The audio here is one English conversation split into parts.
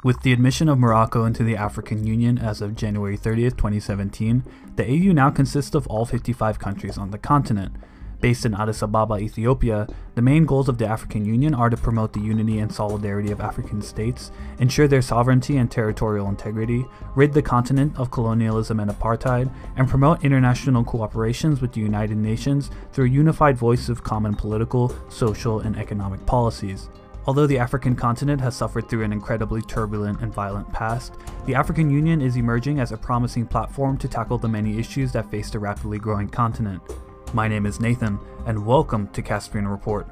With the admission of Morocco into the African Union as of January 30th, 2017, the AU now consists of all 55 countries on the continent. Based in Addis Ababa, Ethiopia, the main goals of the African Union are to promote the unity and solidarity of African states, ensure their sovereignty and territorial integrity, rid the continent of colonialism and apartheid, and promote international cooperations with the United Nations through a unified voice of common political, social, and economic policies. Although the African continent has suffered through an incredibly turbulent and violent past, the African Union is emerging as a promising platform to tackle the many issues that face the rapidly growing continent. My name is Nathan, and welcome to Caspian Report.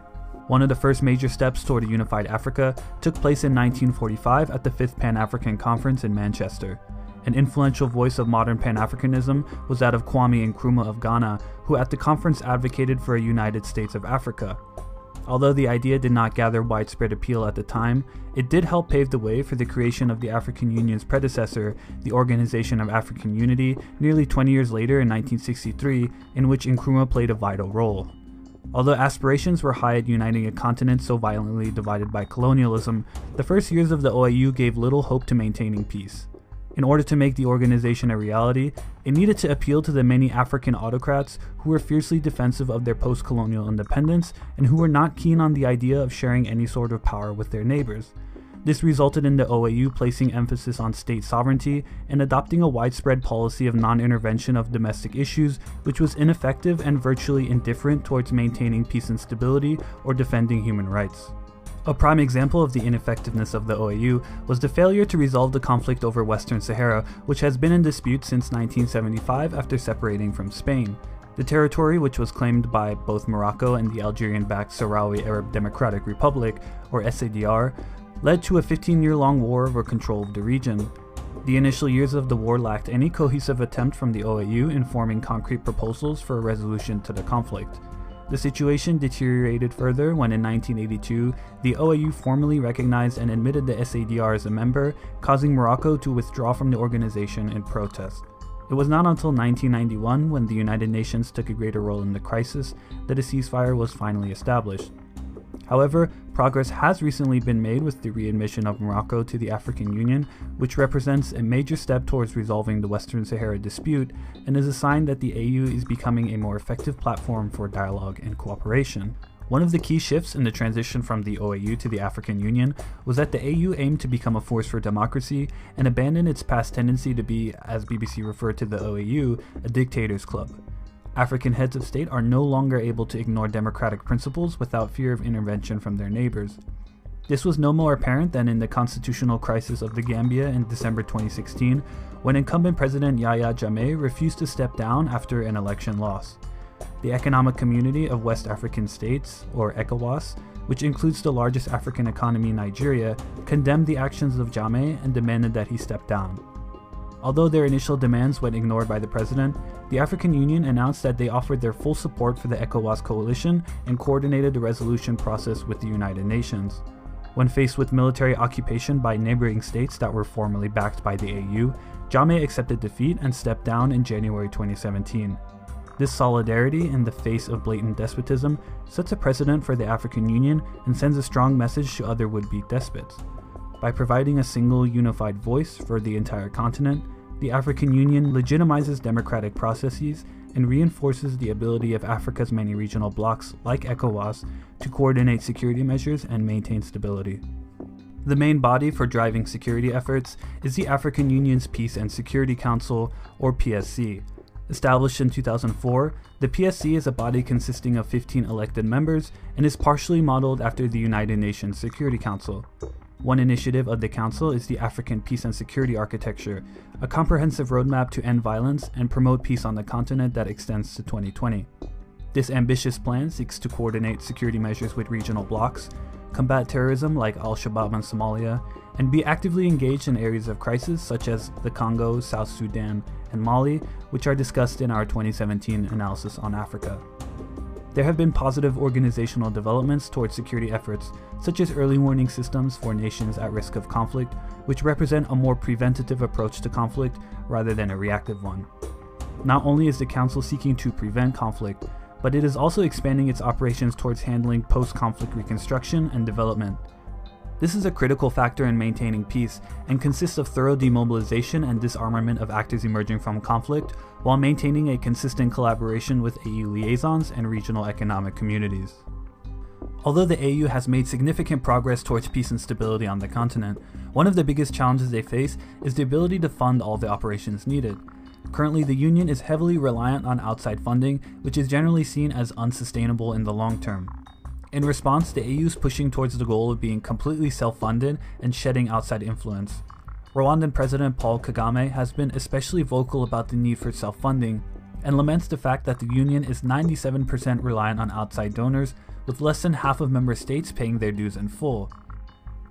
One of the first major steps toward a unified Africa took place in 1945 at the 5th Pan-African Conference in Manchester. An influential voice of modern Pan-Africanism was that of Kwame Nkrumah of Ghana, who at the conference advocated for a United States of Africa. Although the idea did not gather widespread appeal at the time, it did help pave the way for the creation of the African Union's predecessor, the Organization of African Unity, nearly 20 years later in 1963, in which Nkrumah played a vital role. Although aspirations were high at uniting a continent so violently divided by colonialism, the first years of the OAU gave little hope to maintaining peace. In order to make the organization a reality, it needed to appeal to the many African autocrats who were fiercely defensive of their post-colonial independence and who were not keen on the idea of sharing any sort of power with their neighbors. This resulted in the OAU placing emphasis on state sovereignty and adopting a widespread policy of non-intervention of domestic issues, which was ineffective and virtually indifferent towards maintaining peace and stability or defending human rights. A prime example of the ineffectiveness of the OAU was the failure to resolve the conflict over Western Sahara, which has been in dispute since 1975 after separating from Spain. The territory, which was claimed by both Morocco and the Algerian-backed Sahrawi Arab Democratic Republic, or SADR, led to a 15-year-long war over control of the region. The initial years of the war lacked any cohesive attempt from the OAU in forming concrete proposals for a resolution to the conflict. The situation deteriorated further when in 1982, the OAU formally recognized and admitted the SADR as a member, causing Morocco to withdraw from the organization in protest. It was not until 1991, when the United Nations took a greater role in the crisis, that a ceasefire was finally established. However, progress has recently been made with the readmission of Morocco to the African Union, which represents a major step towards resolving the Western Sahara dispute and is a sign that the AU is becoming a more effective platform for dialogue and cooperation. One of the key shifts in the transition from the OAU to the African Union was that the AU aimed to become a force for democracy and abandon its past tendency to be, as BBC referred to the OAU, a dictator's club. African heads of state are no longer able to ignore democratic principles without fear of intervention from their neighbors. This was no more apparent than in the constitutional crisis of the Gambia in December 2016, when incumbent President Yahya Jammeh refused to step down after an election loss. The Economic Community of West African States, or ECOWAS, which includes the largest African economy, Nigeria, condemned the actions of Jammeh and demanded that he step down. Although their initial demands went ignored by the president, the African Union announced that they offered their full support for the ECOWAS coalition and coordinated the resolution process with the United Nations. When faced with military occupation by neighboring states that were formally backed by the AU, Jammeh accepted defeat and stepped down in January 2017. This solidarity in the face of blatant despotism sets a precedent for the African Union and sends a strong message to other would-be despots. By providing a single unified voice for the entire continent, the African Union legitimizes democratic processes and reinforces the ability of Africa's many regional blocs, like ECOWAS, to coordinate security measures and maintain stability. The main body for driving security efforts is the African Union's Peace and Security Council, or PSC. Established in 2004, the PSC is a body consisting of 15 elected members and is partially modeled after the United Nations Security Council. One initiative of the Council is the African Peace and Security Architecture, a comprehensive roadmap to end violence and promote peace on the continent that extends to 2020. This ambitious plan seeks to coordinate security measures with regional blocs, combat terrorism like Al-Shabaab in Somalia, and be actively engaged in areas of crisis such as the Congo, South Sudan, and Mali, which are discussed in our 2017 analysis on Africa. There have been positive organizational developments towards security efforts, such as early warning systems for nations at risk of conflict, which represent a more preventative approach to conflict rather than a reactive one. Not only is the Council seeking to prevent conflict, but it is also expanding its operations towards handling post-conflict reconstruction and development. This is a critical factor in maintaining peace and consists of thorough demobilization and disarmament of actors emerging from conflict, while maintaining a consistent collaboration with AU liaisons and regional economic communities. Although the AU has made significant progress towards peace and stability on the continent, one of the biggest challenges they face is the ability to fund all the operations needed. Currently, the Union is heavily reliant on outside funding, which is generally seen as unsustainable in the long term. In response, the AU is pushing towards the goal of being completely self-funded and shedding outside influence. Rwandan President Paul Kagame has been especially vocal about the need for self-funding, and laments the fact that the Union is 97% reliant on outside donors, with less than half of member states paying their dues in full.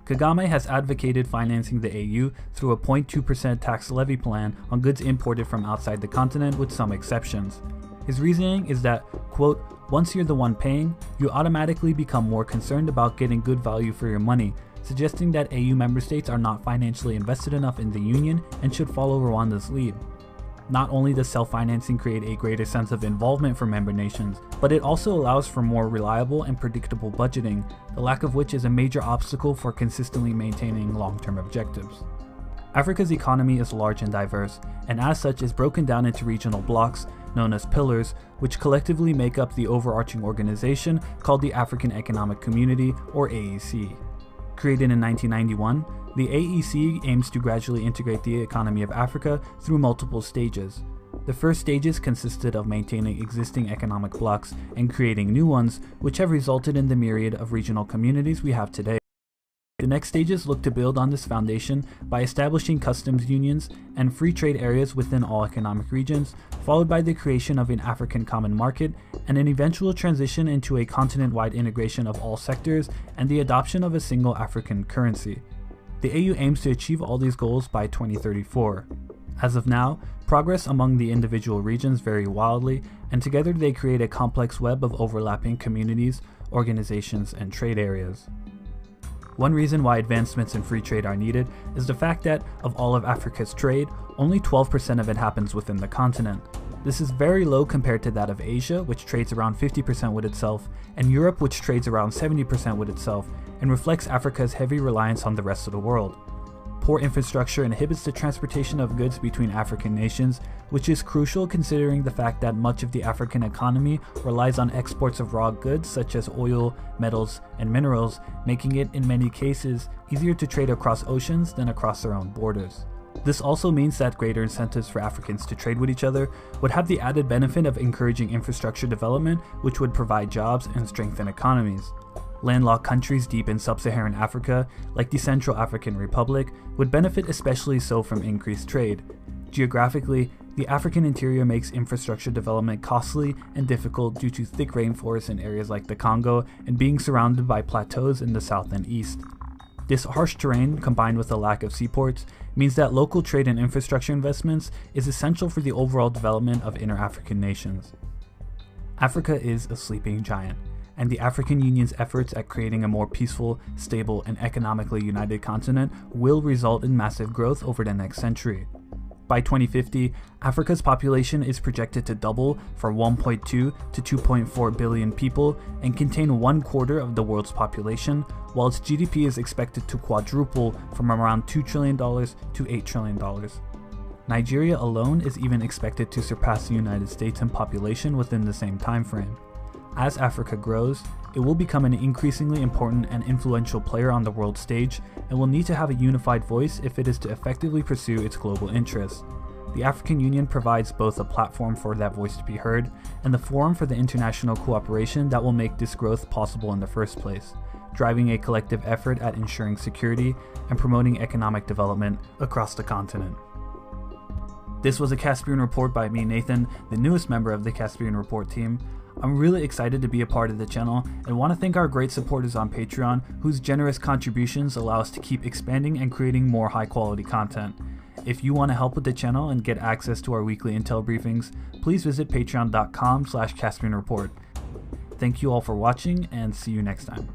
Kagame has advocated financing the AU through a 0.2% tax levy plan on goods imported from outside the continent, with some exceptions. His reasoning is that, quote, "Once you're the one paying, you automatically become more concerned about getting good value for your money," suggesting that AU member states are not financially invested enough in the Union and should follow Rwanda's lead. Not only does self-financing create a greater sense of involvement for member nations, but it also allows for more reliable and predictable budgeting, the lack of which is a major obstacle for consistently maintaining long-term objectives. Africa's economy is large and diverse, and as such is broken down into regional blocks, known as pillars, which collectively make up the overarching organization called the African Economic Community, or AEC. Created in 1991, the AEC aims to gradually integrate the economy of Africa through multiple stages. The first stages consisted of maintaining existing economic blocks and creating new ones, which have resulted in the myriad of regional communities we have today. The next stages look to build on this foundation by establishing customs unions and free trade areas within all economic regions, followed by the creation of an African common market and an eventual transition into a continent-wide integration of all sectors and the adoption of a single African currency. The AU aims to achieve all these goals by 2034. As of now, progress among the individual regions vary wildly, and together they create a complex web of overlapping communities, organizations, and trade areas. One reason why advancements in free trade are needed is the fact that, of all of Africa's trade, only 12% of it happens within the continent. This is very low compared to that of Asia, which trades around 50% with itself, and Europe, which trades around 70% with itself, and reflects Africa's heavy reliance on the rest of the world. Poor infrastructure inhibits the transportation of goods between African nations, which is crucial considering the fact that much of the African economy relies on exports of raw goods such as oil, metals, and minerals, making it, in many cases, easier to trade across oceans than across their own borders. This also means that greater incentives for Africans to trade with each other would have the added benefit of encouraging infrastructure development, which would provide jobs and strengthen economies. Landlocked countries deep in sub-Saharan Africa, like the Central African Republic, would benefit especially so from increased trade. Geographically, the African interior makes infrastructure development costly and difficult due to thick rainforests in areas like the Congo and being surrounded by plateaus in the south and east. This harsh terrain, combined with a lack of seaports, means that local trade and infrastructure investments is essential for the overall development of inter-African nations. Africa is a sleeping giant, and the African Union's efforts at creating a more peaceful, stable, and economically united continent will result in massive growth over the next century. By 2050, Africa's population is projected to double from 1.2 to 2.4 billion people and contain 1/4 of the world's population, while its GDP is expected to quadruple from around $2 trillion to $8 trillion. Nigeria alone is even expected to surpass the United States in population within the same time frame. As Africa grows, it will become an increasingly important and influential player on the world stage and will need to have a unified voice if it is to effectively pursue its global interests. The African Union provides both a platform for that voice to be heard and the forum for the international cooperation that will make this growth possible in the first place, driving a collective effort at ensuring security and promoting economic development across the continent. This was a Caspian Report by me, Nathan, the newest member of the Caspian Report team. I'm really excited to be a part of the channel and want to thank our great supporters on Patreon, whose generous contributions allow us to keep expanding and creating more high quality content. If you want to help with the channel and get access to our weekly intel briefings, please visit patreon.com/CaspianReport. Thank you all for watching and see you next time.